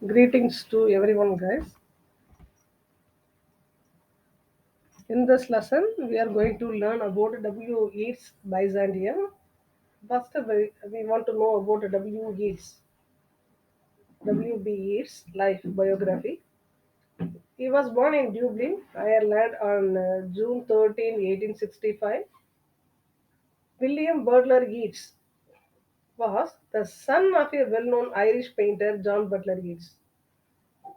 Greetings to everyone, guys. In this lesson, we are going to learn about W. Yeats Byzantium. First, we want to know about W. Yeats, W. B. Yeats' life biography. He was born in Dublin, Ireland on June 13, 1865. William Butler Yeats was the son of a well known Irish painter, John Butler Yeats.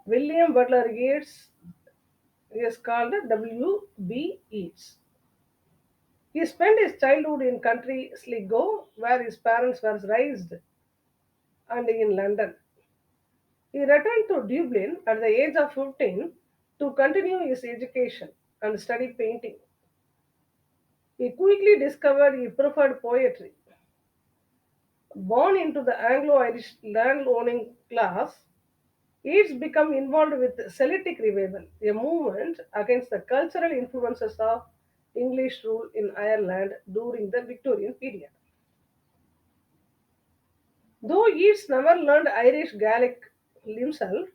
William Butler Yeats is called W. B. Yeats. He spent his childhood in country Sligo, where his parents were raised, and in London. He returned to Dublin at the age of 15 to continue his education and study painting. He quickly discovered he preferred poetry. Born into the Anglo-Irish landowning class, Yeats became involved with Celtic Revival, a movement against the cultural influences of English rule in Ireland during the Victorian period. Though Yeats never learned Irish Gaelic himself,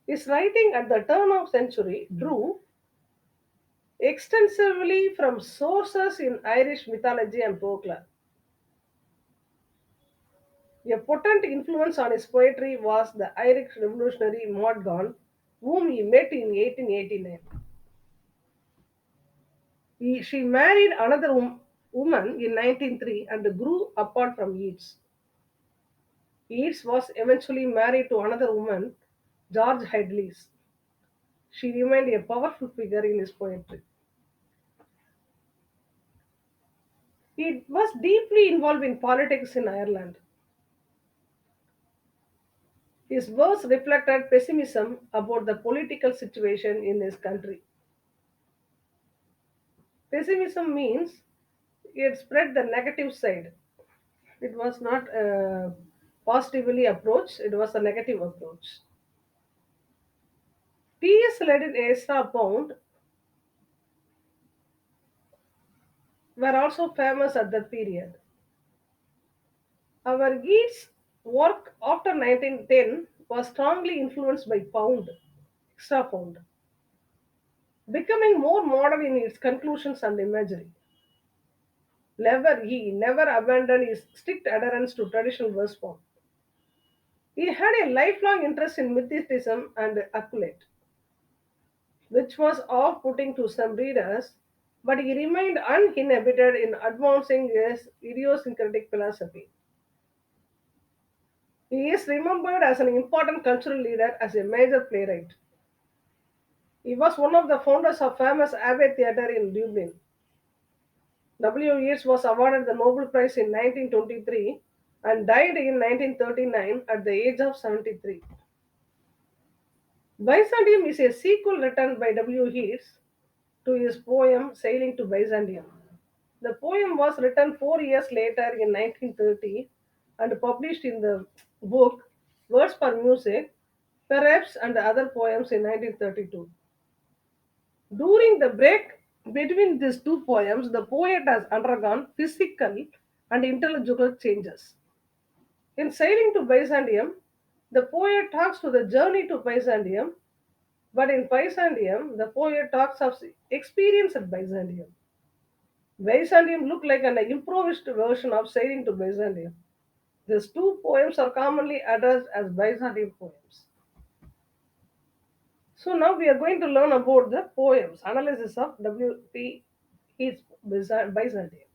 his writing at the turn of century drew extensively from sources in Irish mythology and folklore. A potent influence on his poetry was the Irish revolutionary Maud Gonne, whom he met in 1889. She married another woman in 1903 and grew apart from Yeats. Yeats was eventually married to another woman, George Headleys. She remained a powerful figure in his poetry. He was deeply involved in politics in Ireland. His verse reflected pessimism about the political situation in his country. Pessimism means it spread the negative side. It was not positively approached, it was a negative approach. T.S. Eliot and Ezra Pound were also famous at that period. Our Yeats' work after 1910 was strongly influenced by Pound, Extra Pound, becoming more modern in its conclusions and imagery. He never abandoned his strict adherence to traditional verse form. He had a lifelong interest in mythicism and occult, which was off-putting to some readers, but he remained uninhibited in advancing his idiosyncratic philosophy. He is remembered as an important cultural leader as a major playwright. He was one of the founders of famous Abbey Theatre in Dublin. W. Yeats was awarded the Nobel Prize in 1923 and died in 1939 at the age of 73. Byzantium is a sequel written by W. Yeats to his poem Sailing to Byzantium. The poem was written 4 years later in 1930 and published in the book Words for Music, Perhaps and Other Poems in 1932. During the break between these two poems, the poet has undergone physical and intellectual changes. In Sailing to Byzantium, the poet talks to the journey to Byzantium, but in Byzantium, the poet talks of experience at Byzantium. Byzantium looked like an improvised version of Sailing to Byzantium. These two poems are commonly addressed as Byzantine poems. So now we are going to learn about the poems, analysis of W.P. Yeats Byzantium.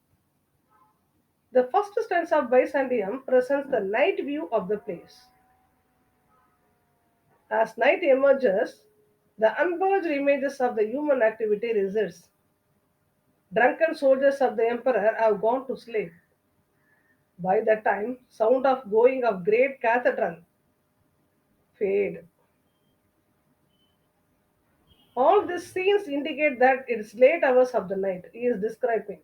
The first stanza of Byzantium presents the night view of the place. As night emerges, the unburdened images of the human activity recede. Drunken soldiers of the emperor have gone to sleep. By that time, sound of going of great cathedral fade. All these scenes indicate that it's late hours of the night. He is describing.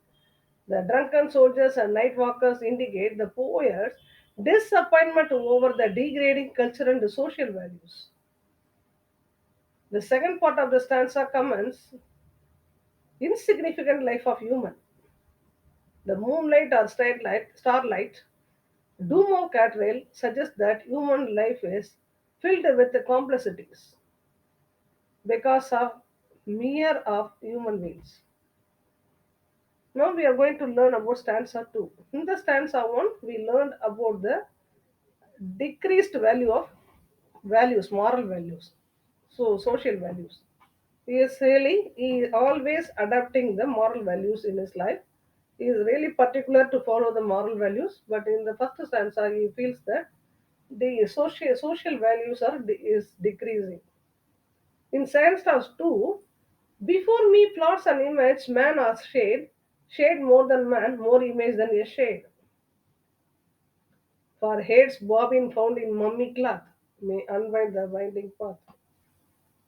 The drunken soldiers and night walkers indicate the poet's disappointment over the degrading culture and the social values. The second part of the stanza comments insignificant life of human. The moonlight or starlight, doom of cathedral suggests that human life is filled with the complexities because of mere of human beings. Now we are going to learn about stanza 2. In the stanza 1, we learned about the decreased value of values, moral values, so social values. He is always adapting the moral values in his life. He is really particular to follow the moral values, but in the first stanza, he feels that the social values is decreasing. In stanza 2, before me plots an image, man or shade, shade more than man, more image than a shade. For heads bobbing found in mummy cloth may unwind the winding path.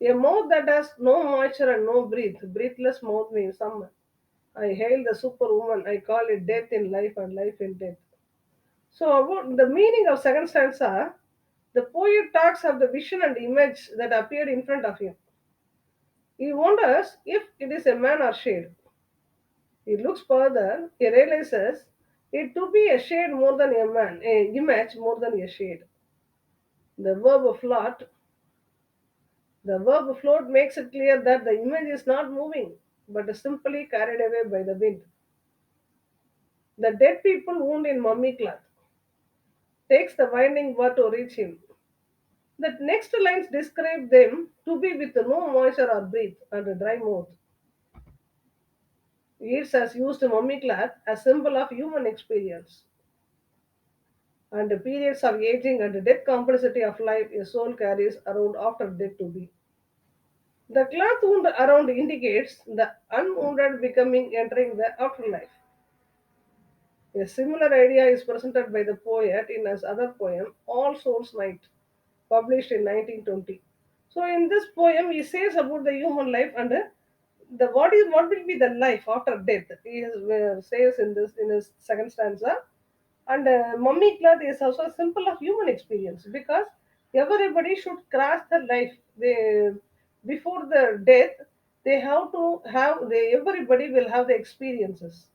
A mouth that has no moisture and no breath, breathless mouth means summer. I hail the superwoman, I call it death in life and life in death. So, about the meaning of second stanza, the poet talks of the vision and image that appeared in front of him. He wonders if it is a man or shade. He looks further, he realizes it to be a shade more than a man, a image more than a shade. The verb float, the verb float makes it clear that the image is not moving, but is simply carried away by the wind. The dead people wound in mummy cloth takes the winding word to reach him. The next lines describe them to be with no moisture or breath and a dry mouth. Yeats has used mummy cloth as symbol of human experience and the periods of aging and the death complexity of life a soul carries around after death to be. The cloth wound around indicates the unwounded becoming entering the afterlife. A similar idea is presented by the poet in his other poem, All Souls Night, published in 1920. So, in this poem, he says about the human life and the what will be the life after death. Says in this in his second stanza, and mummy cloth is also a symbol of human experience because everybody should cross the life. They before the death, they have to have everybody will have the experiences,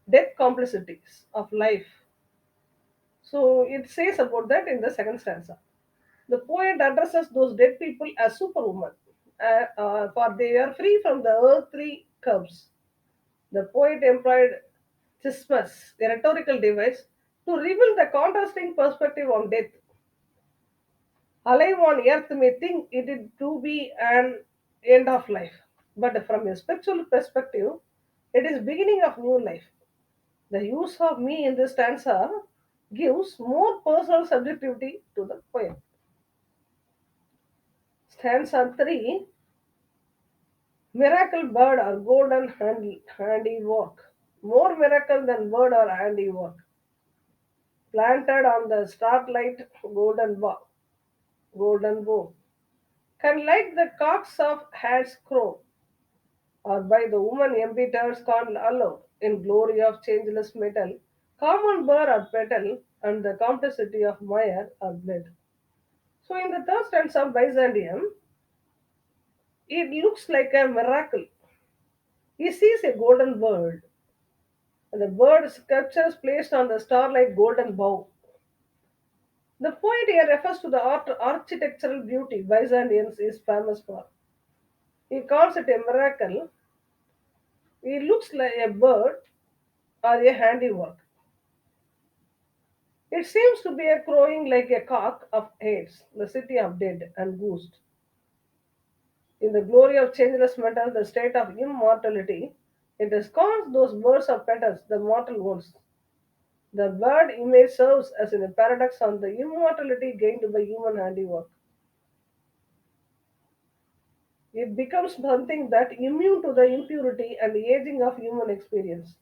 death complexities of life. So it says about that in the second stanza. The poet addresses those dead people as superwoman, for they are free from the earthly curves. The poet employed chismus, a rhetorical device, to reveal the contrasting perspective on death. Alive on earth may think it is to be an end of life, but from a spiritual perspective, it is beginning of new life. The use of me in this stanza gives more personal subjectivity to the poem. Stanza 3, miracle bird or golden handiwork. More miracle than bird or handiwork. Planted on the starlight golden bow. Can light the cocks of hats crow, or by the woman embittered scorn allowed in glory of changeless metal, common burr or petal, and the complexity of mire or blood. So in the third stanza of Byzantium, it looks like a miracle. He sees a golden bird. The bird sculptures placed on the starlight golden bow. The poet here refers to the architectural beauty Byzantians is famous for. He calls it a miracle. It looks like a bird or a handiwork. It seems to be a crowing like a cock of Hades, the city of dead and ghost. In the glory of changeless metal, the state of immortality, it escorts those birds of petals, the mortal ones. The bird image serves as a paradox on the immortality gained by human handiwork. It becomes something that immune to the impurity and aging of human experience.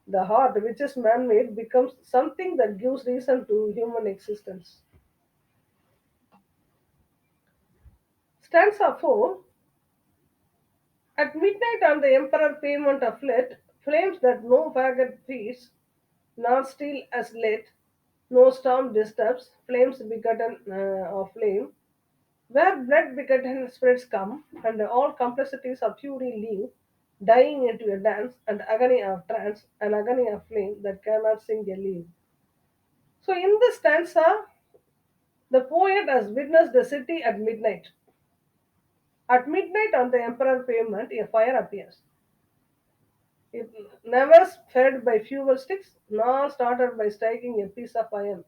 The heart, which is man-made, becomes something that gives reason to human existence. Stanza 4. At midnight on the emperor pavement of flit, flames that no faggot feeds, nor steel as lit, no storm disturbs, flames begotten of flame, where blood begotten spirits come, and all complexities of fury leave, dying into a dance, and agony of trance, and agony of flame that cannot sing a leaf. So in this stanza, The poet has witnessed the city at midnight. At midnight on the emperor pavement, a fire appears. It never fed by fuel sticks, nor started by striking a piece of iron.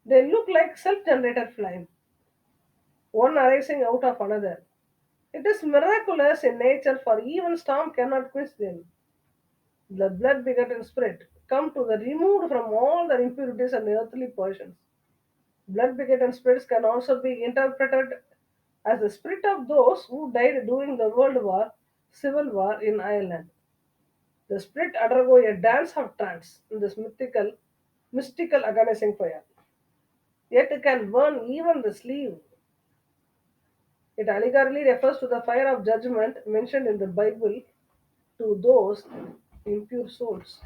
They look like self-generated flame, one arising out of another. It is miraculous in nature, for even storm cannot quench them. The blood begotten spirit come to the removed from all the impurities and earthly passions. Blood begotten spirits can also be interpreted as the spirit of those who died during the World War, Civil War in Ireland. The spirit undergo a dance of trance in this mystical agonizing fire. Yet it can burn even the sleeve. It allegorically refers to the fire of judgment mentioned in the Bible to those impure souls.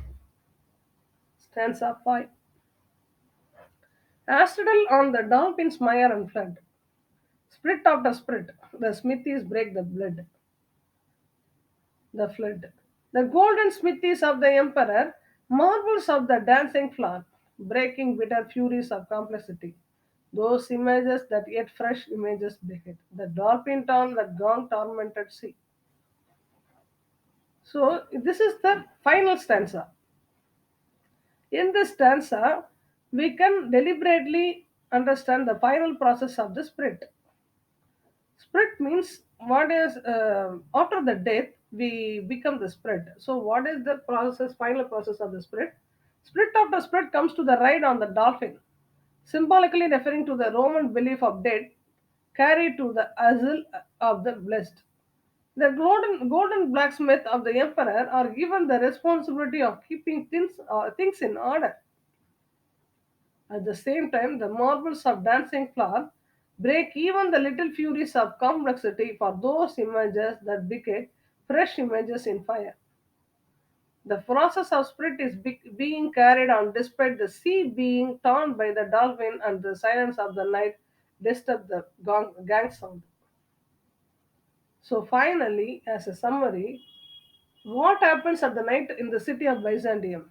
Stanza 5. Astral on the dolphin's mire and flood. Split after split, the smithies break the flood. The golden smithies of the emperor, marvels of the dancing flood, breaking bitter furies of complexity. Those images that yet fresh images beget. The dolphin town that gone tormented sea. So this is the final stanza. In this stanza, we can deliberately understand the final process of the spirit. Spirit means what is after the death we become the spirit. So what is the process, final process of the spirit? Spirit of the spirit comes to the ride on the dolphin, symbolically referring to the Roman belief of death carried to the asile of the blessed. The golden blacksmith of the emperor are given the responsibility of keeping things in order. At the same time, the marvels of dancing flower break even the little furies of complexity for those images that became fresh images in fire. The process of spirit is being carried on despite the sea being torn by the dolphin and the silence of the night disturb the gang sound. So finally, as a summary, what happens at the night in the city of Byzantium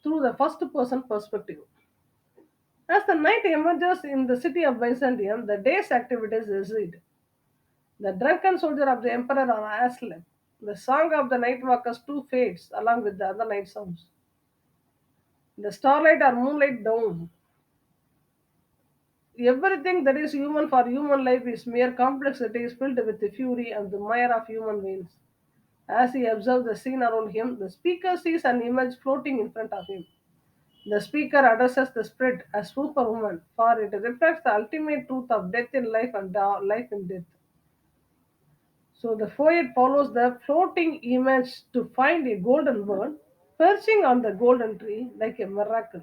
through the first person perspective? As the night emerges in the city of Byzantium, the day's activities recede. The drunken soldier of the emperor are asleep. The song of the night walkers too fades along with the other night sounds. The starlight or moonlight dawn. Everything that is human for human life is mere complexity is filled with the fury and the mire of human veins. As he observes the scene around him, the speaker sees an image floating in front of him. The speaker addresses the spirit as superwoman, for it reflects the ultimate truth of death in life and life in death. So the poet follows the floating image to find a golden bird perching on the golden tree like a miracle.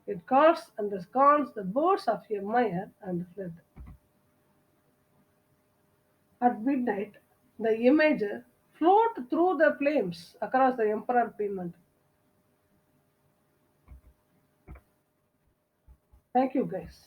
It calls and scorns the birds of a mire and fled. At midnight, the images float through the flames across the emperor pavement. Thank you, guys.